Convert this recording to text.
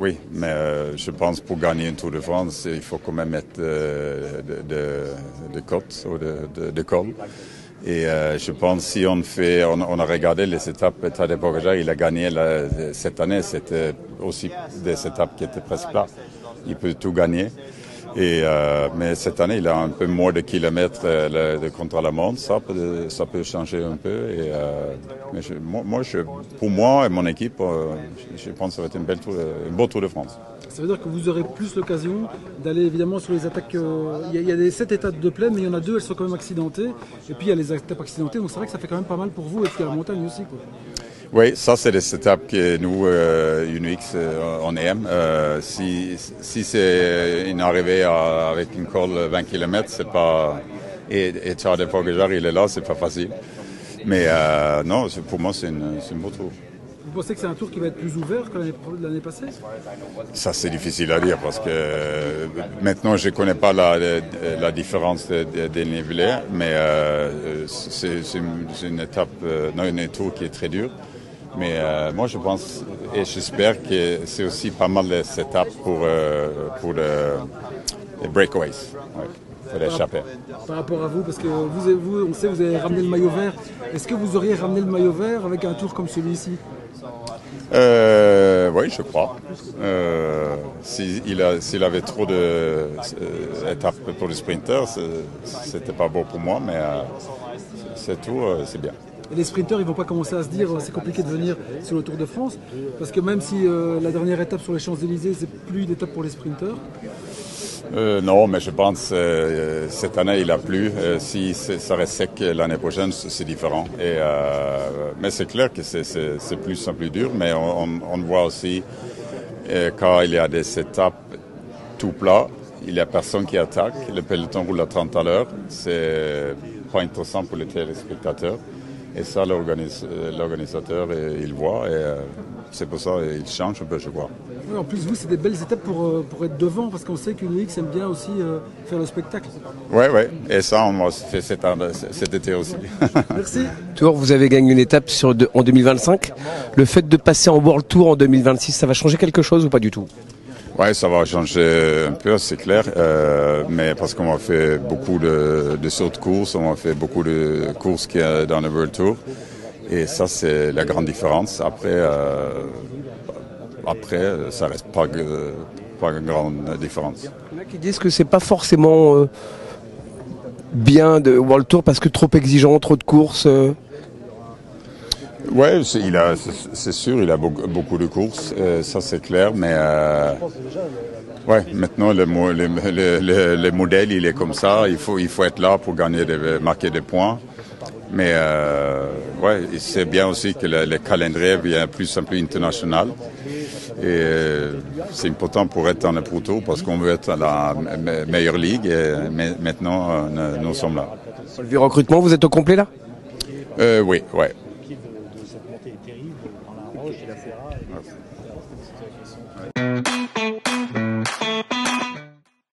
Oui, mais je pense pour gagner un Tour de France, il faut quand même mettre de côtes ou de col. Et je pense si on a regardé les étapes, Tadej Pogačar, il a gagné cette année, c'était aussi des étapes qui étaient presque là. Il peut tout gagner. Mais cette année, il a un peu moins de kilomètres contre la montre. Ça peut changer un peu. Mais pour moi et mon équipe, je pense que ça va être un beau Tour de France. Ça veut dire que vous aurez plus l'occasion d'aller évidemment sur les attaques. Il y a des 7 étapes de plaine, mais il y en a 2, elles sont quand même accidentées. Et puis il y a les étapes accidentées, donc c'est vrai que ça fait quand même pas mal pour vous. Et puis il y a la montagne aussi, quoi. Oui, ça c'est des étapes que nous, UNOX, on aime. Si c'est une arrivée avec une col 20 km, c'est pas... Et Tadej Pogačar, il est là, c'est pas facile. Mais non, pour moi, c'est un beau tour. Vous pensez que c'est un tour qui va être plus ouvert que l'année passée? Ça, c'est difficile à dire parce que maintenant, je ne connais pas la différence des nivelés, mais c'est une étape, un tour qui est très dur. Mais moi, je pense et j'espère que c'est aussi pas mal les étapes pour les breakaways, pour l'échapper. Par rapport à vous, parce que vous, on sait, vous avez ramené le maillot vert. Est-ce que vous auriez ramené le maillot vert avec un tour comme celui-ci? Oui, je crois. S'il avait trop d'étapes pour les sprinters, c'était pas beau pour moi, mais c'est tout, c'est bien. Et les sprinters, ils vont pas commencer à se dire c'est compliqué de venir sur le Tour de France, parce que même si la dernière étape sur les Champs-Élysées, c'est plus d'étape pour les sprinters. Non, mais je pense cette année il a plu. Si ça reste sec l'année prochaine, c'est différent. Mais c'est clair que c'est plus en plus dur. Mais on voit aussi quand il y a des étapes tout plat, il n'y a personne qui attaque. Le peloton roule à 30 à l'heure. C'est pas intéressant pour les téléspectateurs. Et ça, l'organisateur, il voit. Et c'est pour ça qu'il change un peu, je crois. Oui, en plus, vous, c'est des belles étapes pour être devant, parce qu'on sait qu'UNOX aime bien aussi faire le spectacle. Oui. Et ça, on va faire cet été aussi. Merci. Tour, vous avez gagné une étape en 2025. Le fait de passer en World Tour en 2026, ça va changer quelque chose ou pas du tout? Oui, ça va changer un peu, c'est clair. Mais parce qu'on a fait beaucoup de sauts de course, on a fait beaucoup de courses qu'il y a dans le World Tour. Et ça, c'est la grande différence. Après, ça reste pas une grande différence. Il y en a qui disent que c'est pas forcément bien de World Tour parce que trop exigeant, trop de courses. Oui, c'est sûr, il a beaucoup de courses, ça c'est clair, mais maintenant le modèle il est comme ça, il faut être là pour marquer des points. Mais c'est bien aussi que le calendrier devient plus en plus international. Et c'est important pour être dans le Pro Tour parce qu'on veut être à la meilleure ligue et maintenant nous sommes là. Le recrutement, vous êtes au complet là? Oui. Terrible dans la roche, il a fait rare.